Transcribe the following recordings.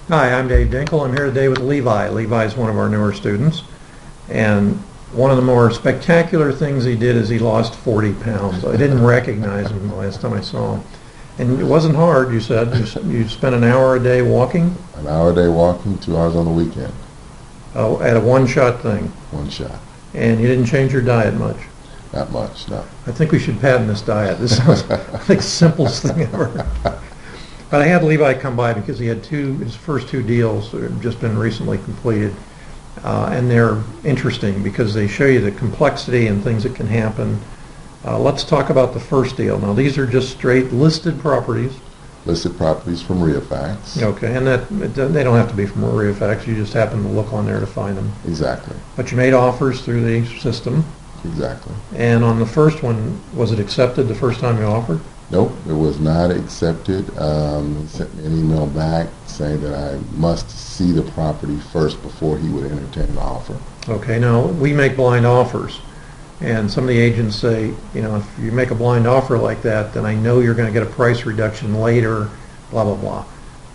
Hi, I'm Dave Dinkel. I'm here today with Levi. Levi is one of our newer students, and one of the more spectacular things he did is he lost 40 pounds. I didn't recognize him the last time I saw him. And it wasn't hard, you said. You spent an hour a day walking? An hour a day walking, 2 hours on the weekend. Oh, at a one-shot thing. One shot. And you didn't change your diet much? Not much, no. I think we should patent this diet. This sounds like the simplest thing ever. But I had Levi come by because he had his first two deals that have just been recently completed. And they're interesting because they show you the complexity and things that can happen. Let's talk about the first deal. Now, these are just straight listed properties. Listed properties from refocus. Okay, and they don't have to be from refocus. You just happen to look on there to find them. Exactly. But you made offers through the system. Exactly. And on the first one, was it accepted the first time you offered? Nope, it was not accepted. He sent me an email back saying that I must see the property first before he would entertain an offer. Okay, now we make blind offers. And some of the agents say, you know, if you make a blind offer like that, then I know you're going to get a price reduction later, blah, blah, blah.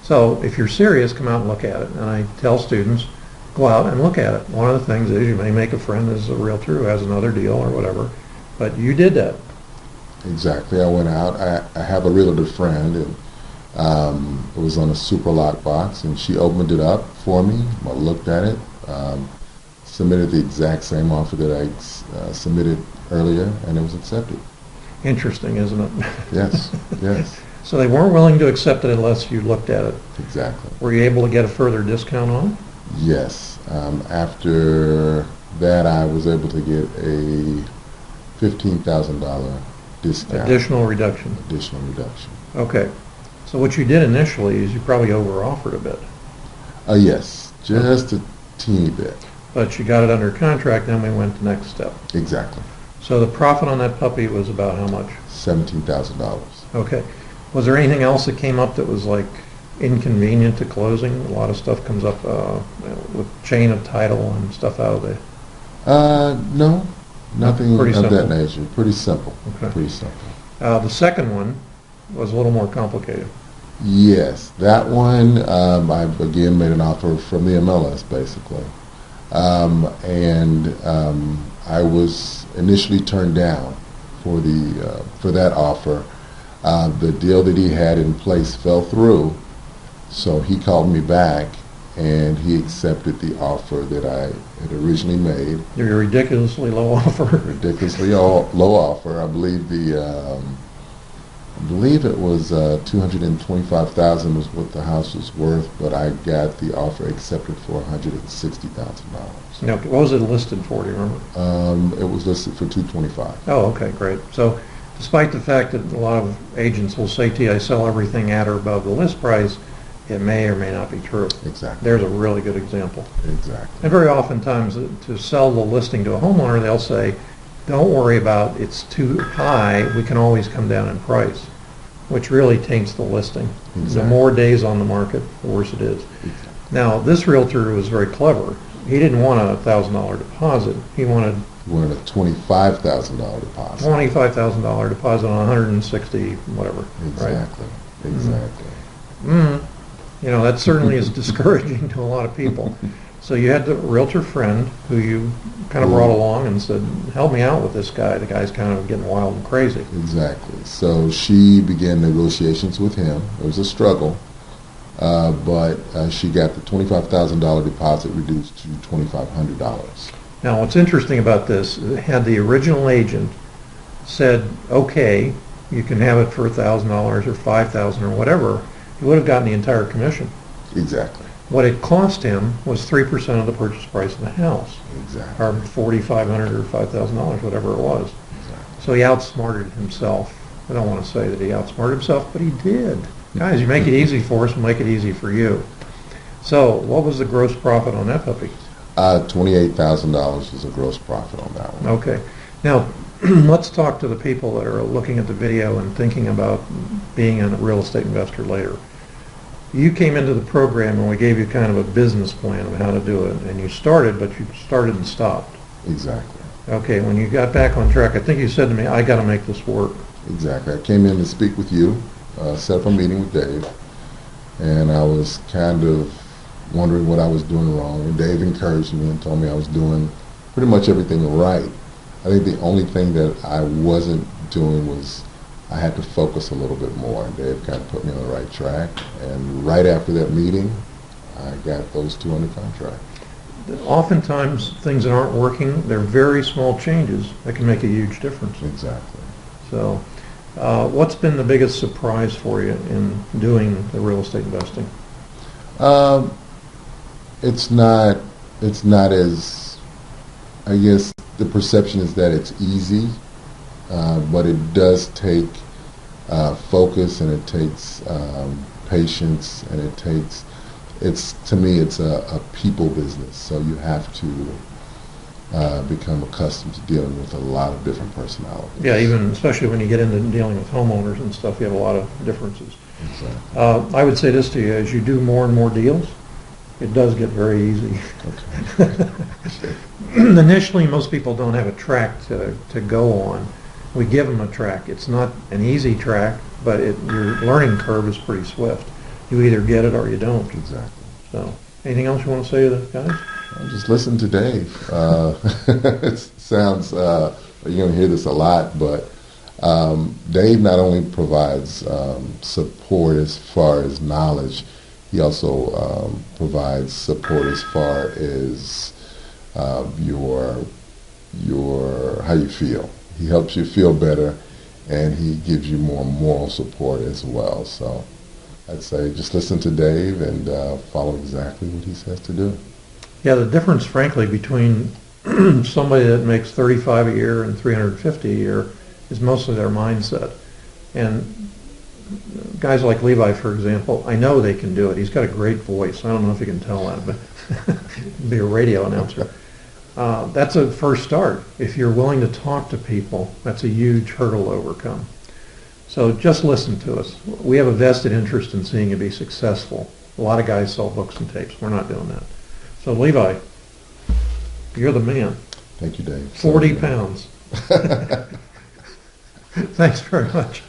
So if you're serious, come out and look at it. And I tell students, go out and look at it. One of the things is you may make a friend as a realtor who has another deal or whatever. But you did that. Exactly. I went out. I have a realtor friend, and it was on a super lock box, and she opened it up for me. I looked at it, submitted the exact same offer that I submitted earlier, and it was accepted. Interesting, isn't it? Yes, yes. So they weren't willing to accept it unless you looked at it. Exactly. Were you able to get a further discount on it? Yes. After that, I was able to get a $15,000 discount. Additional reduction. Additional reduction. Okay. So what you did initially is you probably over-offered a bit. Yes, just a teeny bit. But you got it under contract, then we went to the next step. Exactly. So the profit on that puppy was about how much? $17,000. Okay. Was there anything else that came up that was like inconvenient to closing? A lot of stuff comes up with chain of title and stuff out of there. No, nothing Pretty of simple. that nature. Pretty simple. Okay. Pretty simple. The second one was a little more complicated. Yes, that one I again made an offer from the MLS basically, and I was initially turned down for that offer. The deal that he had in place fell through, so he called me back and he accepted the offer that I had originally made. Your ridiculously low offer. Ridiculously low offer. I believe it was $225,000 was what the house was worth, but I got the offer accepted for $160,000. Okay. What was it listed for? Do you remember? It was listed for $225,000. Oh, okay, great. So, despite the fact that a lot of agents will say to you, "I sell everything at or above the list price," it may or may not be true. Exactly. There's a really good example. Exactly. And very oftentimes, to sell the listing to a homeowner, they'll say, "Don't worry about it's too high. We can always come down in price," which really taints the listing. Exactly. The more days on the market, the worse it is. Exactly. Now, this realtor was very clever. He didn't want a $1,000 deposit. He wanted You wanted a $25,000 deposit. $25,000 deposit on 160 whatever. Exactly. Right? Exactly. You know, that certainly is discouraging to a lot of people. So you had the realtor friend who you kind of brought along and said, "Help me out with this guy. The guy's kind of getting wild and crazy." Exactly. So she began negotiations with him. It was a struggle, but she got the $25,000 deposit reduced to $2,500. Now, what's interesting about this, had the original agent said, "Okay, you can have it for $1,000 or $5,000 or whatever," he would have gotten the entire commission. Exactly. What it cost him was 3% of the purchase price of the house, Exactly. or $4,500 or $5,000, whatever it was. Exactly. So he outsmarted himself. I don't want to say that he outsmarted himself, but he did. Guys, you make it easy for us, we'll make it easy for you. So what was the gross profit on that puppy? $28,000 was a gross profit on that one. Okay. Now, let's talk to the people that are looking at the video and thinking about being a real estate investor later. You came into the program and we gave you kind of a business plan of how to do it, and you started, but you started and stopped. Exactly. Okay, when you got back on track, I think you said to me, "I got to make this work." Exactly. I came in to speak with you, set up a meeting with Dave, and I was kind of wondering what I was doing wrong. And Dave encouraged me and told me I was doing pretty much everything right. I think the only thing that I wasn't doing was I had to focus a little bit more. And Dave kind of put me on the right track. And right after that meeting, I got those two under contract. Oftentimes, things that aren't working, they're very small changes that can make a huge difference. Exactly. So, what's been the biggest surprise for you in doing the real estate investing? It's not as, I guess the perception is that it's easy, but it does take focus, and it takes patience, and to me it's a people business, so you have to become accustomed to dealing with a lot of different personalities. Yeah, even especially when you get into dealing with homeowners and stuff, you have a lot of differences. Exactly. I would say this to you: as you do more and more deals, it does get very easy. Okay. Initially, most people don't have a track to go on. We give them a track. It's not an easy track, but your learning curve is pretty swift. You either get it or you don't. Exactly. So, anything else you want to say to the guys? Just listen to Dave. It sounds, you're going to hear this a lot, but Dave not only provides support as far as knowledge, he also provides support as far as your how you feel. He helps you feel better, and he gives you more moral support as well. So I'd say just listen to Dave and follow exactly what he says to do. Yeah, the difference, frankly, between somebody that makes $35 a year and $350 a year is mostly their mindset. And guys like Levi, for example, I know they can do it. He's got a great voice. I don't know if you can tell that, but be a radio announcer. That's a first start. If you're willing to talk to people, that's a huge hurdle to overcome. So just listen to us. We have a vested interest in seeing you be successful. A lot of guys sell books and tapes. We're not doing that. So Levi, you're the man. Thank you, Dave. 40 pounds. Thanks very much.